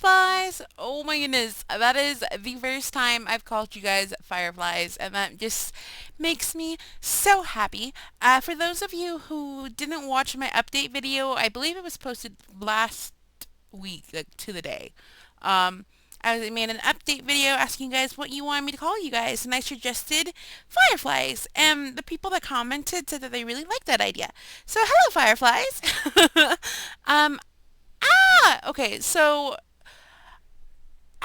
Fireflies! Oh my goodness, that is the first time I've called you guys Fireflies, and that just makes me so happy. For those of you who didn't watch my update video, I believe it was posted last week, like to the day. Um, I made an update video asking you guys what you wanted me to call you guys, and I suggested Fireflies, and the people that commented said that they really liked that idea. So hello, Fireflies! um, okay, so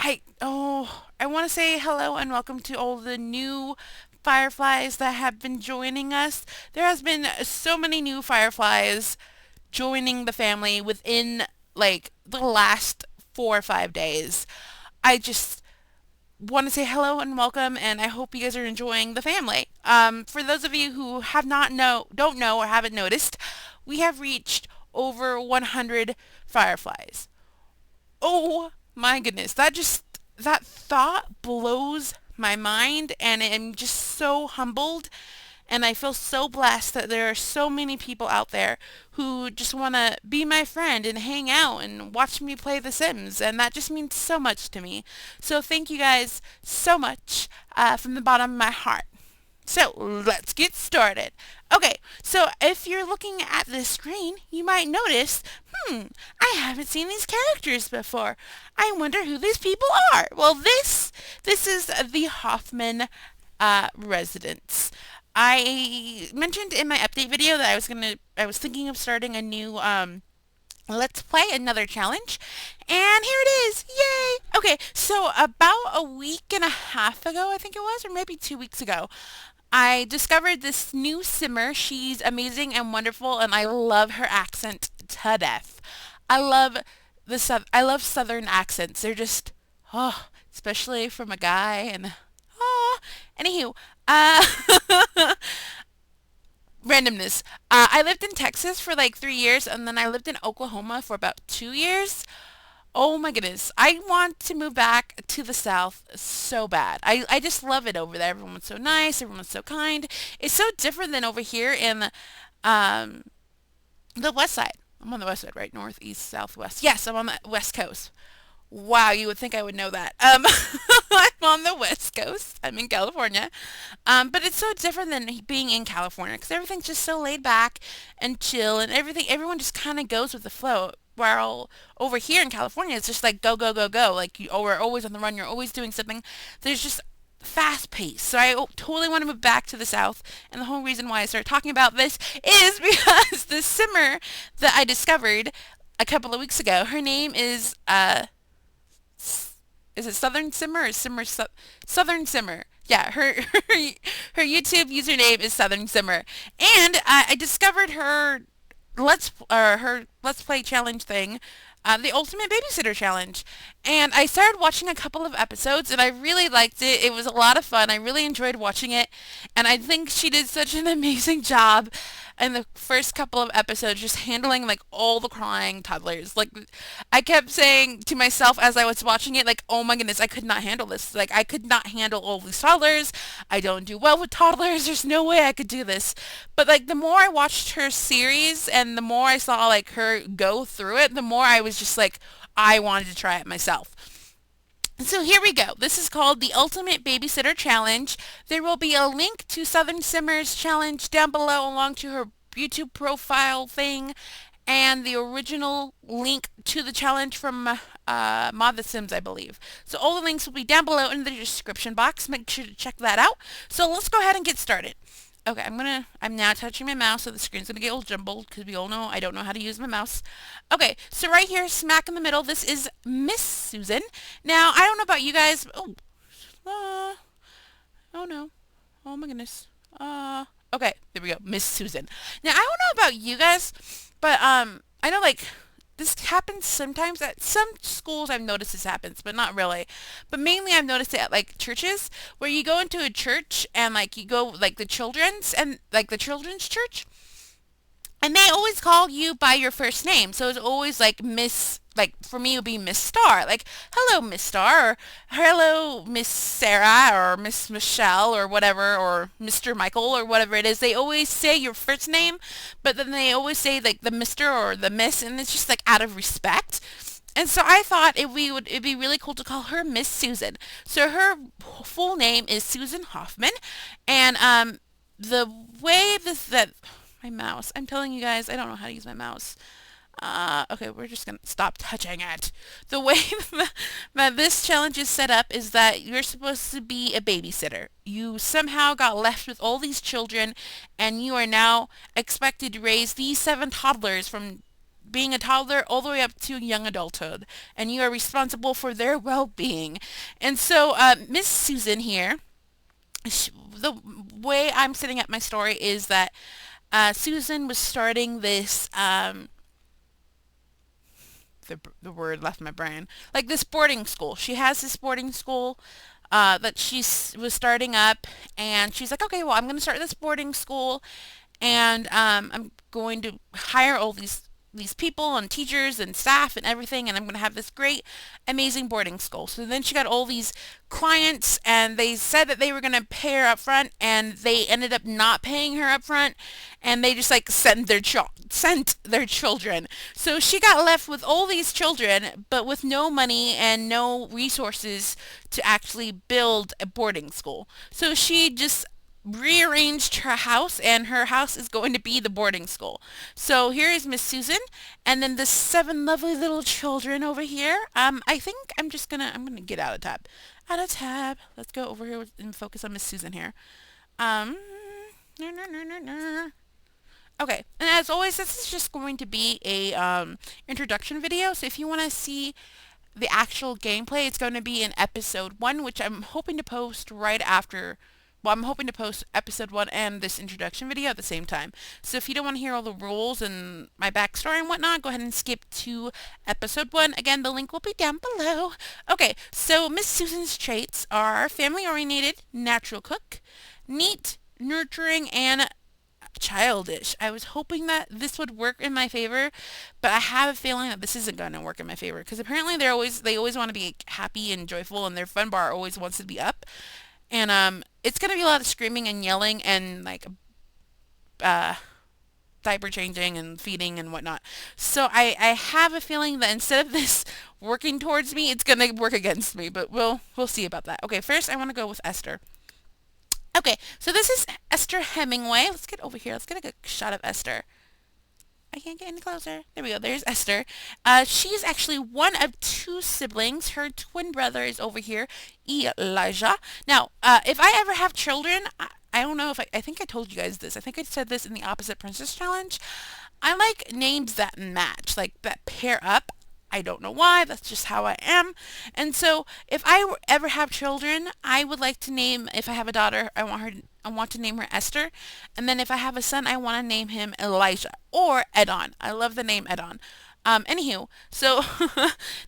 I want to say hello and welcome to all the new fireflies that have been joining us. There has been so many new fireflies joining the family within like the last 4 or 5 days. I just want to say hello and welcome, and I hope you guys are enjoying the family. For those of you who have not know don't know or haven't noticed, we have reached over 100 fireflies. Oh my goodness, that thought blows my mind, and I'm just so humbled, and I feel so blessed that there are so many people out there who just want to be my friend and hang out and watch me play The Sims, and that just means so much to me. So thank you guys so much from the bottom of my heart. So let's get started. Okay, so if you're looking at this screen, you might notice, I haven't seen these characters before. I wonder who these people are. Well, this is the Hoffman residence. I mentioned in my update video that I was thinking of starting a new Let's play another challenge. And here it is. Yay! Okay, so about a week and a half ago, I think it was, or maybe 2 weeks ago, I discovered this new simmer. She's amazing and wonderful, and I love her accent to death. I love I love southern accents. They're just especially from a guy, and anywho, randomness. I lived in Texas for like 3 years, and then I lived in Oklahoma for about 2 years. Oh my goodness. I want to move back to the South so bad. I just love it over there. Everyone's so nice. Everyone's so kind. It's so different than over here in um, the West Side. I'm on the West Side, right? North, East, South, West. Yes, I'm on the West Coast. Wow, you would think I would know that. I'm on the West Coast. I'm in California. But it's so different than being in California because everything's just so laid back and chill, and everyone just kind of goes with the flow. While over here in California, it's just like go, go, go, go. Like we're always on the run. You're always doing something. There's just fast pace. So I totally want to move back to the South. And the whole reason why I started talking about this is because the simmer that I discovered a couple of weeks ago, her name is it Southern Simmer or Southern Simmer? Yeah, her YouTube username is Southern Simmer, and I discovered her Let's Play challenge thing, the Ultimate Babysitter challenge, and I started watching a couple of episodes, and I really liked it. It was a lot of fun. I really enjoyed watching it, and I think she did such an amazing job in the first couple of episodes, just handling like all the crying toddlers. Like I kept saying to myself as I was watching it, like, oh my goodness, I could not handle this. Like I could not handle all these toddlers. I don't do well with toddlers. There's no way I could do this. But like the more I watched her series and the more I saw like her go through it, the more I was just like, I wanted to try it myself. So here we go. This is called the Ultimate Babysitter Challenge. There will be a link to Southern Simmer's challenge down below along to her YouTube profile thing and the original link to the challenge from Mod the Sims, I believe. So all the links will be down below in the description box. Make sure to check that out. So let's go ahead and get started. Okay, I'm now touching my mouse, so the screen's gonna get all jumbled because we all know I don't know how to use my mouse. Okay, so right here, smack in the middle, this is Miss Susan. Now, I don't know about you guys. Oh no. Oh my goodness. Okay, there we go, Miss Susan. Now, I don't know about you guys, but I know like this happens sometimes at some schools. I've noticed this happens, but not really. But mainly I've noticed it at like churches where you go into a church and like you go like the children's church, and they always call you by your first name. So it's always like Miss, like for me it would be Miss Star. Like, hello Miss Star, or hello Miss Sarah, or Miss Michelle, or whatever, or Mr. Michael, or whatever it is. They always say your first name, but then they always say like the Mr. or the Miss, and it's just like out of respect. And so I thought it'd be really cool to call her Miss Susan. So her full name is Susan Hoffman, and the way this that my mouse. I'm telling you guys, I don't know how to use my mouse. Okay, we're just gonna stop touching it. The way that this challenge is set up is that you're supposed to be a babysitter. You somehow got left with all these children, and you are now expected to raise these seven toddlers from being a toddler all the way up to young adulthood, and you are responsible for their well-being. And so, Miss Susan here, the way I'm setting up my story is that Susan was starting this the word left my brain. Like this boarding school. She has this boarding school that was starting up, and she's like, okay, well, I'm going to start this boarding school, and I'm going to hire all these people and teachers and staff and everything, and I'm going to have this great, amazing boarding school. So then she got all these clients, and they said that they were going to pay her up front, and they ended up not paying her up front, and they just like sent their children. So she got left with all these children, but with no money and no resources to actually build a boarding school. So she just rearranged her house, and her house is going to be the boarding school. So here is Miss Susan, and then the seven lovely little children over here. I think I'm gonna get out of tab. Out of tab. Let's go over here and focus on Miss Susan here. Um, no, no, no, no, no. Okay, and as always, this is just going to be a introduction video. So if you want to see the actual gameplay, it's going to be in episode 1, which I'm hoping to post right after. Well, I'm hoping to post episode 1 and this introduction video at the same time. So if you don't want to hear all the rules and my backstory and whatnot, go ahead and skip to episode 1. Again, the link will be down below. Okay, so Miss Susan's traits are family-oriented, natural cook, neat, nurturing, and childish. I was hoping that this would work in my favor, but I have a feeling that this isn't going to work in my favor because apparently they always want to be happy and joyful, and their fun bar always wants to be up. And it's gonna be a lot of screaming and yelling and like uh, diaper changing and feeding and whatnot. So I have a feeling that instead of this working towards me, it's gonna work against me. But we'll see about that. Okay, first I want to go with Esther. Okay, so this is Esther Hemingway. Let's get over here. Let's get a good shot of Esther. I can't get any closer. There we go. There's Esther. She's actually one of two siblings. Her twin brother is over here, Elijah. Now, if I ever have children, I don't know if I think I told you guys this. I think I said this in the Opposite Princess Challenge. I like names that match, like that pair up. I don't know why. That's just how I am. And so, if ever have children, I would like to name. If I have a daughter, I want to name her Esther. And then if I have a son, I want to name him Elijah or Edon. I love the name Edon. Anywho, so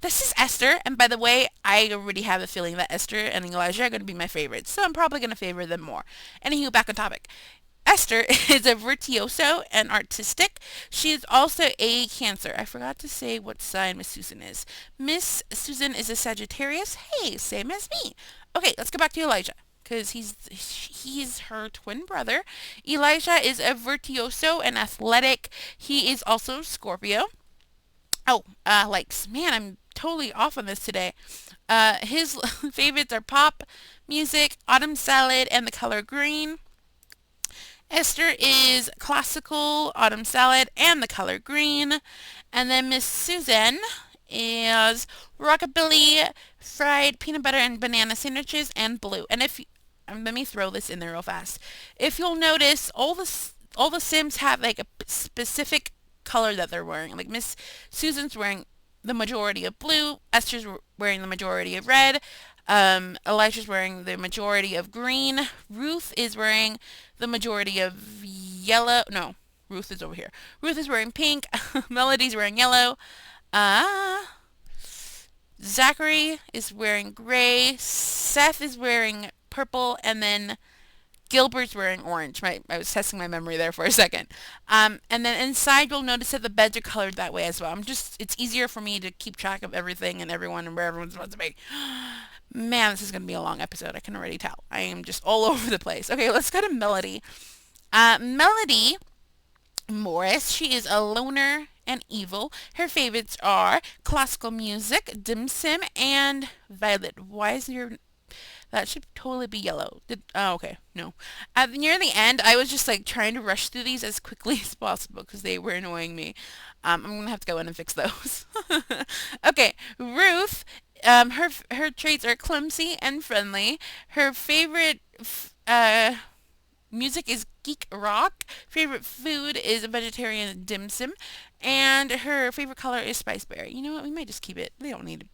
this is Esther, and by the way, I already have a feeling that Esther and Elijah are going to be my favorites, so I'm probably going to favor them more. Anywho, back on topic. Esther is a virtuoso and artistic. She is also a Cancer. I forgot to say what sign Miss Susan is. Miss Susan is a Sagittarius. Hey, same as me. Okay, let's go back to Elijah because he's her twin brother. Elijah is a virtuoso and athletic. He is also Scorpio. Oh, man, I'm totally off on this today. His favorites are pop music, autumn salad, and the color green. Esther is classical, autumn salad, and the color green. And then Miss Susan is rockabilly, fried peanut butter and banana sandwiches, and blue. And let me throw this in there real fast. If you'll notice, all the Sims have like a specific color that they're wearing. Like Miss Susan's wearing the majority of blue. Esther's wearing the majority of red. Elijah's wearing the majority of green. Ruth is wearing the majority of yellow. No, Ruth is over here. Ruth is wearing pink. Melody's wearing yellow. Zachary is wearing gray. Seth is wearing purple. And then Gilbert's wearing orange. Right? I was testing my memory there for a second. And then inside you'll notice that the beds are colored that way as well. It's easier for me to keep track of everything and everyone and where everyone's supposed to be. Man, this is going to be a long episode. I can already tell. I am just all over the place. Okay, let's go to Melody. Melody Morris, she is a loner and evil. Her favorites are classical music, dim sum, and violet. Why is your that should totally be yellow. Okay, no. Near the end, I was just like trying to rush through these as quickly as possible because they were annoying me. I'm gonna have to go in and fix those. Okay, Ruth. Her traits are clumsy and friendly. Her favorite music is geek rock. Favorite food is a vegetarian dim sum, and her favorite color is spice berry. You know what? We might just keep it. They don't need.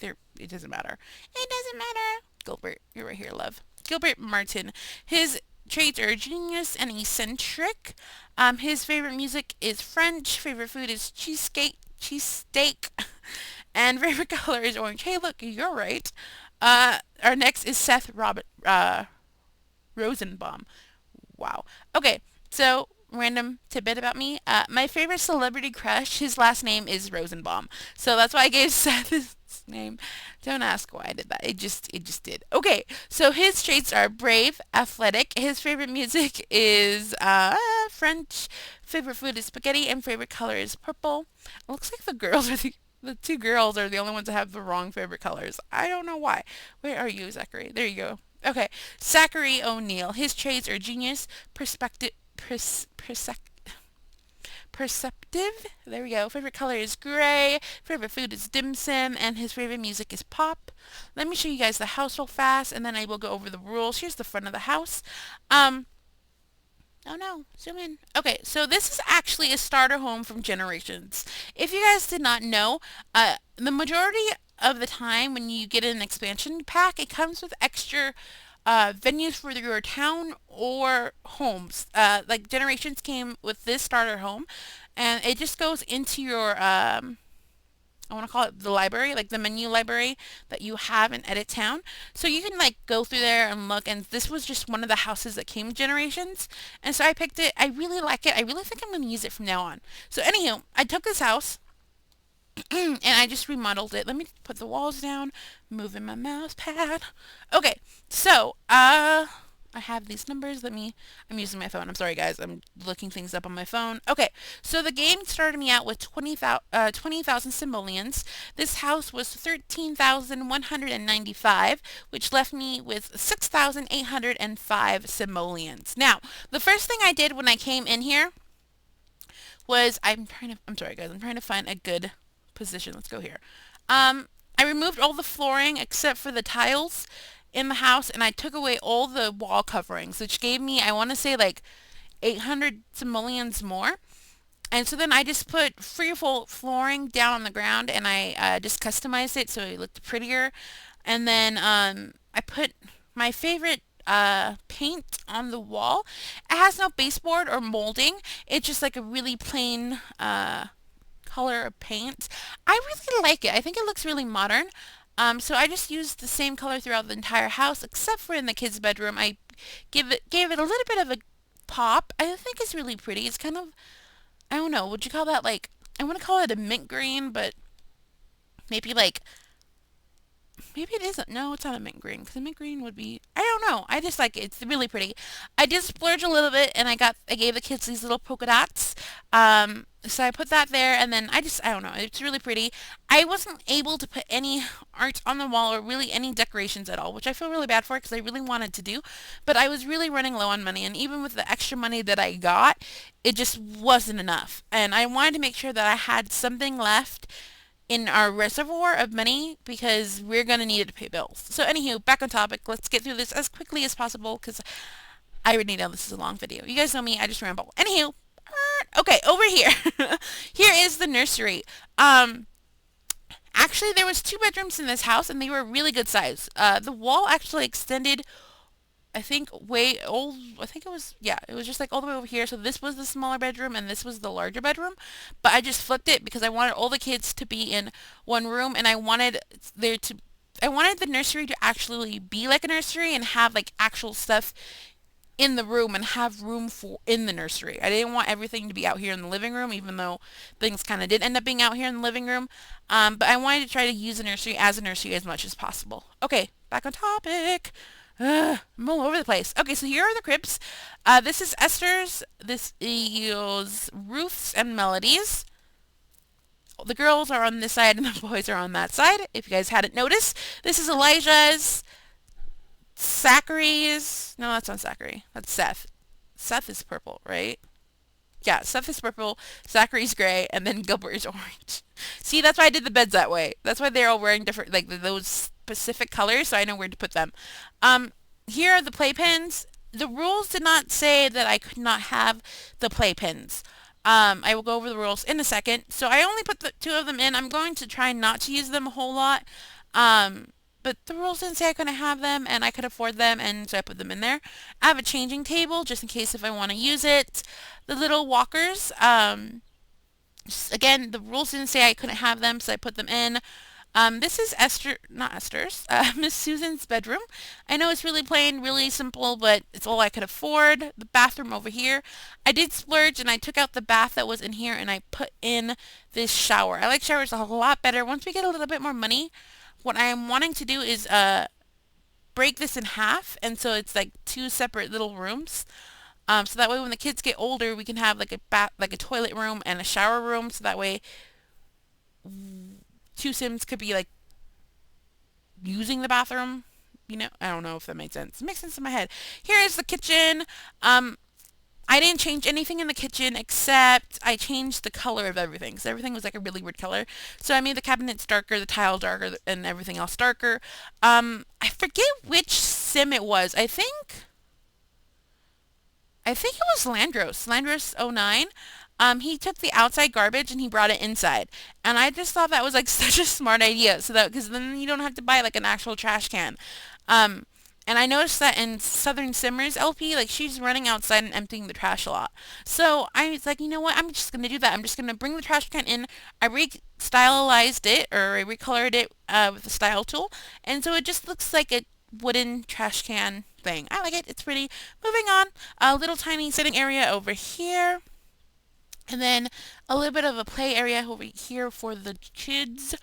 It doesn't matter. It doesn't matter. Gilbert, you're right here, love. Gilbert Martin. His traits are genius and eccentric. His favorite music is French. Favorite food is cheesesteak, and favorite color is orange. Hey, look, you're right. Our next is Seth Robert Rosenbaum. Wow. Okay, so random tidbit about me. My favorite celebrity crush, his last name is Rosenbaum. So that's why I gave Seth his name. Don't ask why I did that. It just did. Okay, so his traits are brave, athletic. His favorite music is French. Favorite food is spaghetti, and favorite color is purple. It looks like the two girls are the only ones that have the wrong favorite colors. I don't know why. Where are you, Zachary? There you go. Okay, Zachary O'Neill. His traits are genius, perceptive. There we go. Favorite color is gray. Favorite food is dim sum, and his favorite music is pop. Let me show you guys the house real fast, and then I will go over the rules. Here's the front of the house. Oh no, zoom in. Okay, so this is actually a starter home from Generations. If you guys did not know, the majority of the time when you get an expansion pack, it comes with extra venues for your town or homes. Like Generations came with this starter home, and it just goes into your I want to call it the library, like the menu library that you have in Edit Town. So you can like go through there and look, and this was just one of the houses that came with Generations. And so I picked it. I really like it. I really think I'm going to use it from now on. So anywho, I took this house and I just remodeled it. Let me put the walls down, moving my mouse pad. Okay, so I have these numbers. I'm using my phone. I'm sorry, guys. I'm looking things up on my phone. Okay, so the game started me out with 20,000 simoleons. This house was 13,195, which left me with 6,805 simoleons. Now, the first thing I did when I came in here was I'm sorry, guys. I'm trying to find a good position. Let's go here. I removed all the flooring except for the tiles in the house, and I took away all the wall coverings, which gave me, I want to say, like 800 simoleons more. And so then I just put free flooring down on the ground, and I just customized it so it looked prettier. And then I put my favorite paint on the wall. It has no baseboard or molding. It's just like a really plain color of paint. I really like it. I think it looks really modern. So I just used the same color throughout the entire house, except for in the kids' bedroom. I gave it a little bit of a pop. I think it's really pretty. It's kind of, I don't know, would you call that like, I want to call it a mint green, but maybe like, maybe it isn't. No, it's not a mint green, because a mint green would be, I don't know. I just like it. It's really pretty. I did splurge a little bit, and I gave the kids these little polka dots. So I put that there, and then I don't know. It's really pretty. I wasn't able to put any art on the wall or really any decorations at all, which I feel really bad for because I really wanted to do. But I was really running low on money, and even with the extra money that I got, it just wasn't enough. And I wanted to make sure that I had something left in our reservoir of money because we're going to need it to pay bills. So anywho, back on topic. Let's get through this as quickly as possible because I already know this is a long video. You guys know me. I just ramble. Anywho, okay, over here. Here is the nursery. Actually, there was 2 bedrooms in this house, and they were really good size. The wall actually extended, I think, I think it was, yeah, it was just like all the way over here. So this was the smaller bedroom, and this was the larger bedroom. But I just flipped it because I wanted all the kids to be in one room, and I wanted the nursery to actually be like a nursery and have like actual stuff in the room and have room for in the nursery. I didn't want everything to be out here in the living room, even though things kind of did end up being out here in the living room. But I wanted to try to use the nursery as a nursery as much as possible. Okay, back on topic. I'm all over the place. Okay, so here are the cribs. This is Esther's. This is Ruth's and Melody's. The girls are on this side and the boys are on that side. If you guys hadn't noticed, this is Elijah's. Zachary's. No, that's not Zachary. That's Seth. Seth is purple, right? Yeah, Seth is purple, Zachary's gray, and then Gilbert is orange. See, that's why I did the beds that way. That's why they're all wearing different, like those specific colors, so I know where to put them. Um, Here are the playpens. The rules did not say that I could not have the playpens. I will go over the rules in a second. So I only put the two of them in. I'm going to try not to use them a whole lot. Um, but the rules didn't say I couldn't have them, and I could afford them, and so I put them in there. I have a changing table just in case if I want to use it. The little walkers, again, the rules didn't say I couldn't have them, so I put them in. This is not Esther's, Miss Susan's bedroom. I know it's really plain, really simple, but it's all I could afford. The bathroom over here. I did splurge and I took out the bath that was in here and I put in this shower. I like showers a lot better. Once we get a little bit more money, what I am wanting to do is break this in half, and so it's like two separate little rooms. So that way when the kids get older, we can have like like a toilet room and a shower room. So that way two Sims could be like using the bathroom. You know, I don't know if that makes sense. It makes sense in my head. Here is the kitchen. I didn't change anything in the kitchen except I changed the color of everything because everything was like a really weird color. So I made the cabinets darker, the tile darker, and everything else darker. I forget which sim it was. I think it was Landros 09. He took the outside garbage and he brought it inside. And I just thought that was like such a smart idea. So that, because then you don't have to buy like an actual trash can. Um, and I noticed that in Southern Simmers LP, like she's running outside and emptying the trash a lot. So I was like, you know what? I'm just gonna do that. I'm just gonna bring the trash can in. I re-stylized it or I recolored it with the style tool, and so it just looks like a wooden trash can thing. I like it. It's pretty. Moving on, a little tiny sitting area over here. And then a little bit of a play area over here for the kids.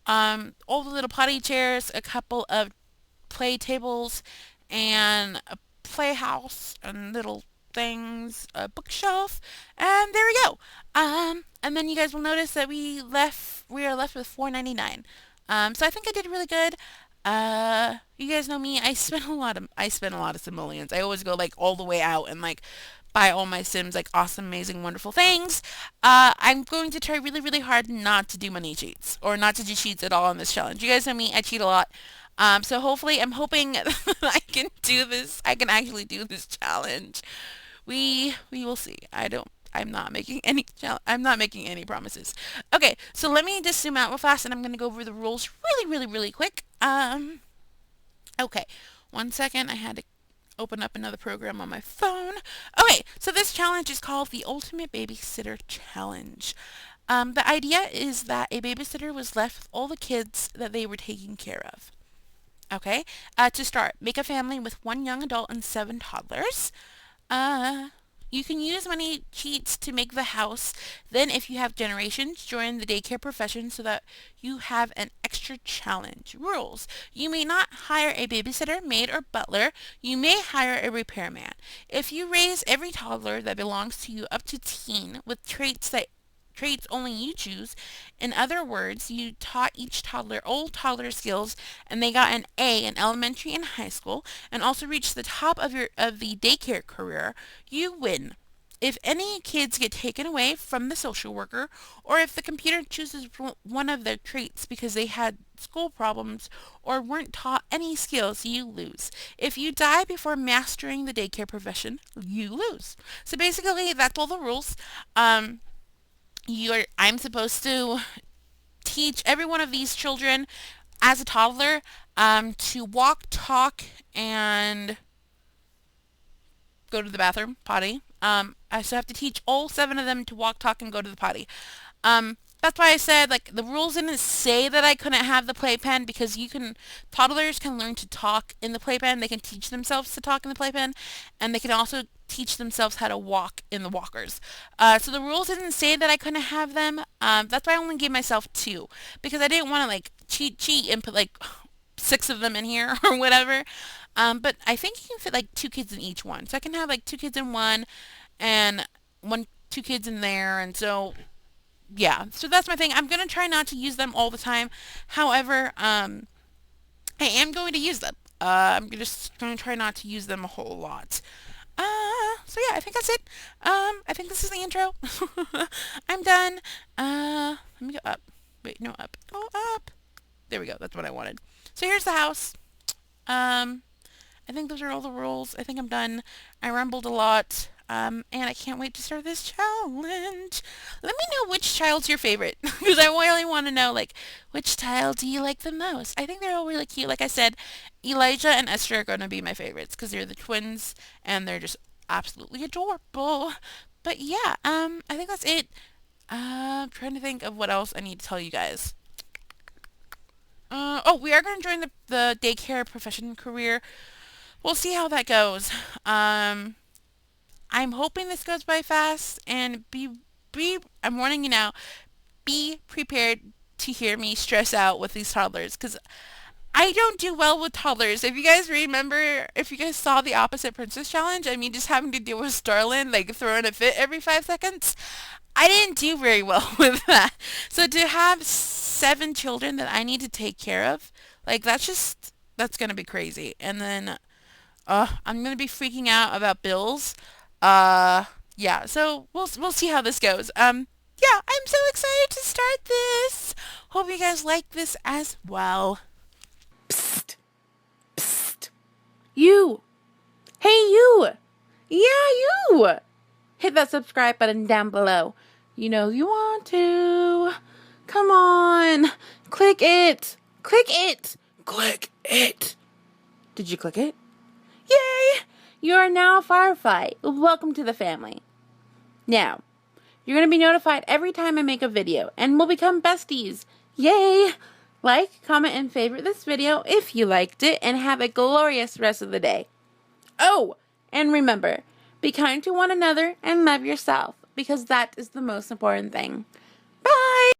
All the little potty chairs, a couple of play tables, and a playhouse and little things, a bookshelf, and there we go. And then you guys will notice that we are left with $4.99. So I think I did really good. You guys know me. I spend a lot of simoleons. I always go like all the way out and like buy all my Sims like awesome, amazing, wonderful things. I'm going to try really, really hard not to do money cheats or not to do cheats at all on this challenge. You guys know me. I cheat a lot. So hopefully, I'm hoping that I can do this. I can actually do this challenge. We will see. I'm not making I'm not making any promises. Okay, so let me just zoom out real fast, and I'm gonna go over the rules really, really, really quick. Okay, 1 second. I had to open up another program on my phone. Okay, so this challenge is called the Ultimate Babysitter Challenge. The idea is that a babysitter was left with all the kids that they were taking care of. Okay, to start, make a family with one young adult and seven toddlers. Uh, you can use money cheats to make the house. Then, if you have generations, join the daycare profession so that you have an extra challenge. Rules. You may not hire a babysitter, maid, or butler. You may hire a repairman. If you raise every toddler that belongs to you up to teen with traits only you choose. In other words, you taught each toddler old toddler skills and they got an A in elementary and high school and also reached the top of the daycare career, you win. If any kids get taken away from the social worker or if the computer chooses one of their traits because they had school problems or weren't taught any skills, you lose. If you die before mastering the daycare profession, you lose. So basically, that's all the rules. I'm supposed to teach every one of these children as a toddler to walk, talk, and go to the bathroom, potty. I still have to teach all seven of them to walk, talk, and go to the potty. That's why I said like the rules didn't say that I couldn't have the playpen because toddlers can learn to talk in the playpen. They can teach themselves to talk in the playpen, and they can also teach themselves how to walk in the walkers. So the rules didn't say that I couldn't have them. That's why I only gave myself two because I didn't want to like cheat and put like 6 of them in here or whatever. But I think you can fit like 2 kids in each one. So I can have like 2 kids in one and 2 kids in there. And so, yeah. So that's my thing. I'm going to try not to use them all the time. However, I am going to use them. I'm just going to try not to use them a whole lot. So yeah, I think that's it. I think this is the intro. I'm done. Let me go up. Wait, no, up. Go up. There we go. That's what I wanted. So here's the house. I think those are all the rules. I think I'm done. I rambled a lot. And I can't wait to start this challenge. Let me know which child's your favorite. Because I really want to know, like, which child do you like the most? I think they're all really cute. Like I said, Elijah and Esther are going to be my favorites because they're the twins and they're just absolutely adorable. But yeah, I think that's it. I'm trying to think of what else I need to tell you guys. Oh, we are going to join the daycare profession career. We'll see how that goes. I'm hoping this goes by fast, and I'm warning you now, be prepared to hear me stress out with these toddlers, because I don't do well with toddlers. If you guys remember, if you guys saw the Opposite Princess Challenge, I mean, just having to deal with Starlin, like, throwing a fit every 5 seconds, I didn't do very well with that. So to have 7 children that I need to take care of, like, that's going to be crazy. And then, I'm going to be freaking out about bills. Yeah, so we'll see how this goes. Yeah, I'm so excited to start this. Hope you guys like this as well. Psst. Psst. You. Hey, you. Yeah, you. Hit that subscribe button down below. You know you want to. Come on. Click it. Click it. Click it. Did you click it? Yay! You are now a Firefly. Welcome to the family. Now, you're going to be notified every time I make a video, and we'll become besties. Yay! Like, comment, and favorite this video if you liked it, and have a glorious rest of the day. Oh, and remember, be kind to one another and love yourself, because that is the most important thing.